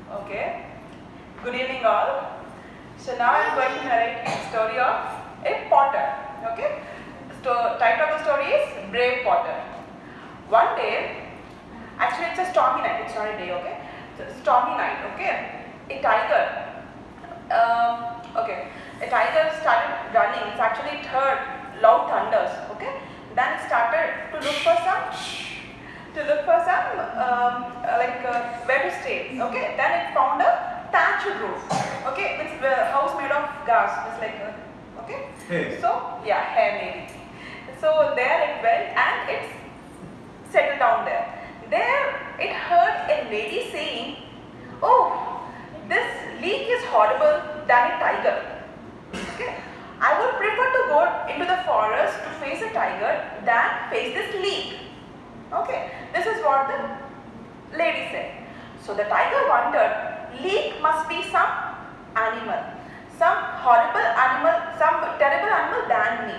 Okay. Good evening all. So now I am going to narrate the story of a potter. Okay. Title of the story is Brave Potter. One day, actually it's a stormy night. It's not a day. Okay. It's a stormy night. Okay. A tiger. A tiger started running. It's actually it heard loud thunders. Okay. Then it started to look for some where to stay. Okay, then it found a thatched roof. Okay, it's a house made of glass. It's like okay. Hay. So yeah, hay maybe. So there it went and it settled down there. There it heard a lady saying, "Oh, this leak is horrible than a tiger." Okay, I would prefer to go into the forest to face a tiger than face this leak. Okay, this is what the lady said. So the tiger wondered, leak must be some animal, some horrible animal, some terrible animal than me.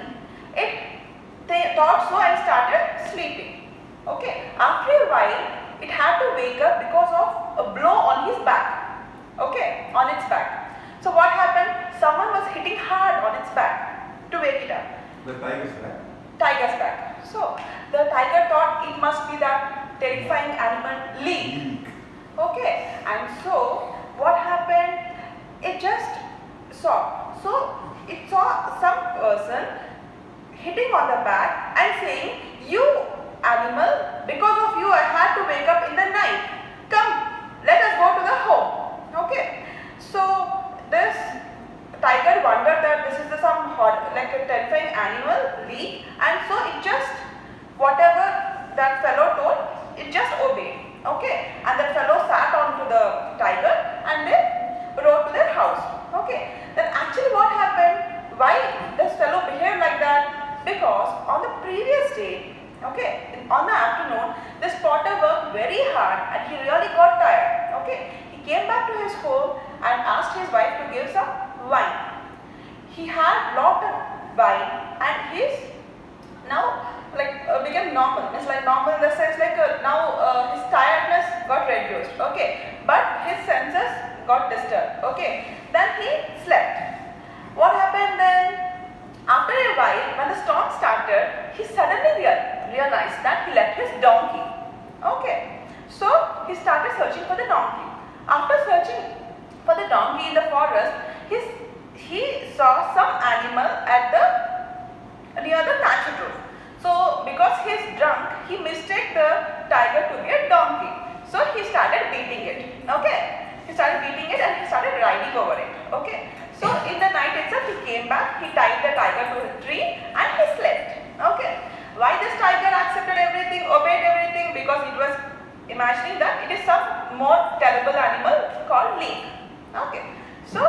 They thought so and started sleeping. Okay, after a while, it had to wake up because of a blow on his back. Okay, on its back. So what happened? Someone was hitting hard on its back to wake it up. The tiger's back. Tiger's back. So the tiger thought it must be that terrifying animal leak. Okay, and so what happened? It just saw. So it saw some person hitting on the back and saying, "You animal, because of you I had to wake up in the night. Come, let us go to the home." Okay, so this tiger wondered that this is like a terrifying animal leak, and so it just whatever that fellow told, it just obeyed. Okay, and that fellow sat onto the tiger and they rode to their house. Okay, then actually what happened? Why this fellow behaved like that? Because on the previous day, okay, on the afternoon, this potter worked very hard and he really got tired. Okay, he came back to his home and asked his wife to give some wine. He had lot of wine and his now became normal. It's like normal in the sense like now his tiredness got reduced. Okay, but his senses got disturbed. Okay, then he slept. What happened then? After a while, when the storm started, he suddenly realized that he left his donkey. Okay, so he started searching for the donkey. After searching for the donkey in the forest, he saw some animal near the thatched roof. So because he is drunk, he mistake the tiger to be a donkey. So he started beating it. Okay, he started beating it and he started riding over it. Okay, so in the night itself he came back, he tied the tiger to a tree and he slept. Okay, why this tiger accepted everything, obeyed everything? Because it was imagining that it is some more terrible animal called leak. Okay, so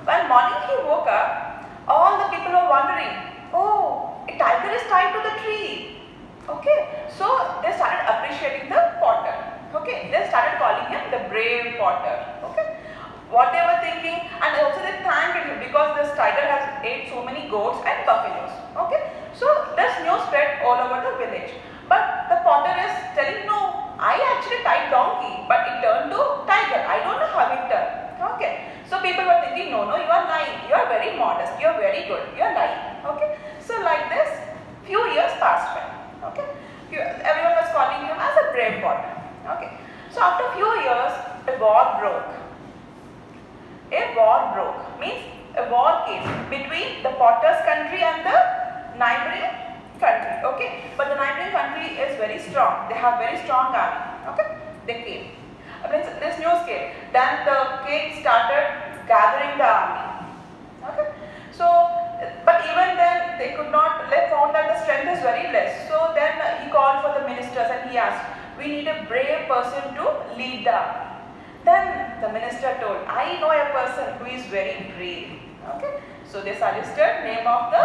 when morning he woke up, all the people were wondering, "Oh, a tiger is tied to the tree." Okay, so they started appreciating the potter. Okay, they started calling him the brave potter. Okay, what they were thinking, and also they thanked him because this tiger has ate so many goats and buffaloes. Okay, so this news spread all over the village. But the potter is telling, "No, I actually tied donkey, but it turned to tiger. I don't know how it turned." Okay, so people were thinking, "No, you are lying. You are very modest. You are very good. You are lying." Okay, so like this, few years passed by. Okay, everyone was calling him as a brave potter. Okay, so after few years, a war broke. A war broke means a war came between the potter's country and the neighboring country. Okay, but the neighboring country is very strong. They have very strong army. Okay, they came. This news came. Then the king started gathering the army. Okay, so but even then they could not. They found that the strength is very less. So then he called for the ministers and he asked, "We need a brave person to lead the army." Then the minister told, "I know a person who is very brave." Okay, so they suggested name of the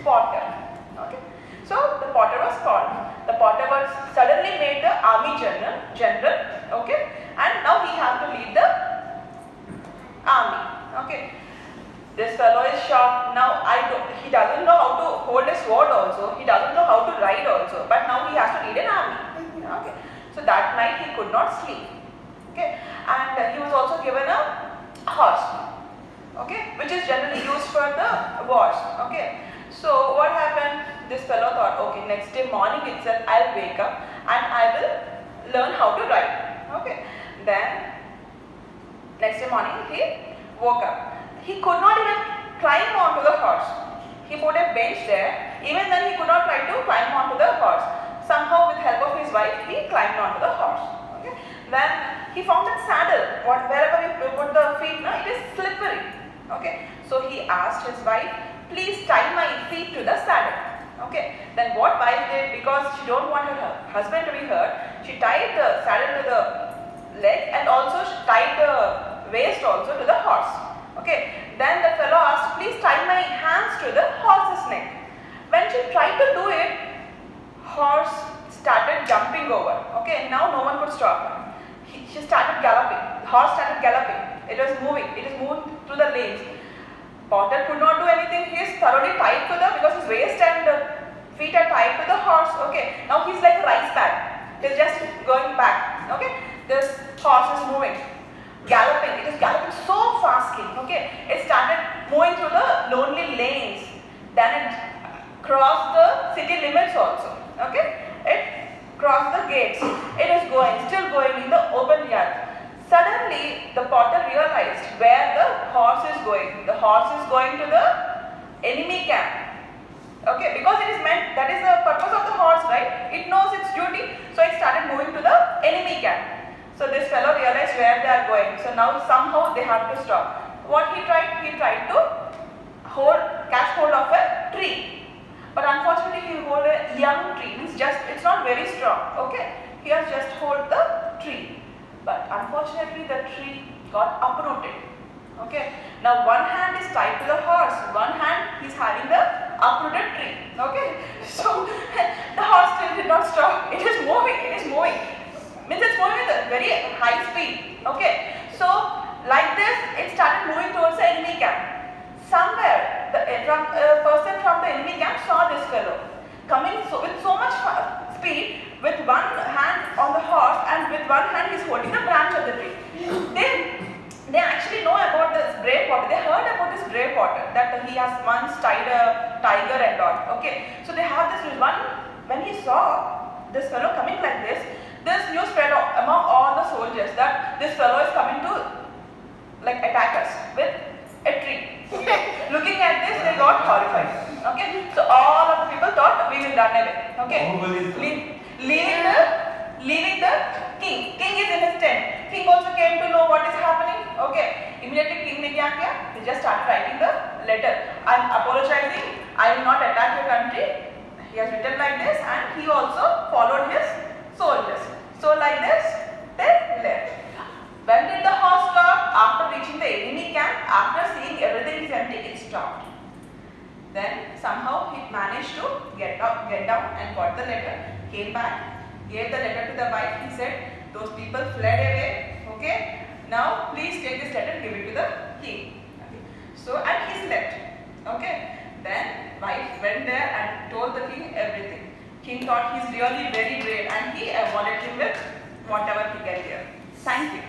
potter. Okay, so the potter was called. The potter was suddenly made the army general. Okay, and now he had to lead the army. Okay, this fellow is shocked. Now he doesn't know how to hold a sword also. He doesn't know how to ride also. But now he has to lead an army. Okay, so that night he could not sleep. Okay, and he was also also given a horse, okay, which is generally used for the wars, okay. So what happened? This fellow thought, okay, next day morning itself I'll wake up and I will learn how to ride, okay. Then next day morning he woke up. He could not even climb onto the horse. He put a bench there. Even then he could not try to climb onto the horse. Somehow with help of his wife he climbed onto the horse. Okay. Then he found that saddle. Wherever we put the feet, no, it is slippery. Okay. So he asked his wife, please tie my feet to the saddle. Okay. Then what wife did, because she don't want her husband to be hurt, she tied the saddle to the leg and also she tied the waist also to the horse. Okay. Then the fellow asked, please tie my hands to the horse's neck. When she tried to do it, horse started jumping over. Okay. Now no one could stop her. She started galloping. The horse started galloping. It was moving. It is moved through the lanes. Potter could not do anything. He is thoroughly tied to the, because his waist and feet are tied to the horse. Okay. Now he is like a rice bag. He is just going back. Okay. This horse is moving, galloping. It is galloping so fastly. Okay. It started moving through the lonely lanes. Then it crossed the city limits also. Okay. It crossed the gates. It is going, still going in the open yard. Suddenly, the potter realized where the horse is going. The horse is going to the enemy camp. Okay, because it is meant, that is the purpose of the horse, right? It knows its duty, so it started moving to the enemy camp. So this fellow realized where they are going. So now somehow they have to stop. What he tried? He tried to catch hold of a tree. But unfortunately, he hold a young tree. It's not very strong. Okay, he has just hold the tree. But unfortunately the tree got uprooted. Okay. Now one hand is tied to the horse, one hand is having the uprooted tree. Okay. So the horse still did not stop. It is moving. It is moving. Means it's moving with a very high speed. Okay. So like this, it started moving towards the enemy camp. Somewhere a person from the enemy camp saw this fellow coming with so much speed, with one hand on the horse and with one hand he is holding the branch of the tree. They actually know about this brave potter. They heard about this brave potter, that he has once tied a tiger and all. Okay, so they have this one. When he saw this fellow coming like this news spread among all the soldiers that this fellow is coming to like attack us with a tree. Okay. Looking at this, they got horrified. Okay, so all of the people thought we will run away. Okay, leaving the king. King is in his tent. King also came to know what is happening. Okay, immediately king ne kya kiya? He just started writing the letter. I am apologizing. I will not attack your country. He has written like this, and he also followed his soldiers. So like this, they left. When did the horse stop? After reaching the enemy camp, after seeing everything is empty, it stopped. Then somehow he managed to get down and got the letter, came back, gave the letter to the wife. He said, those people fled away. Okay, now please take this letter, give it to the king. Okay. So, and he slept. Okay, then wife went there and told the king everything. King thought he's really very brave and he awarded him with whatever he can give. Thank you.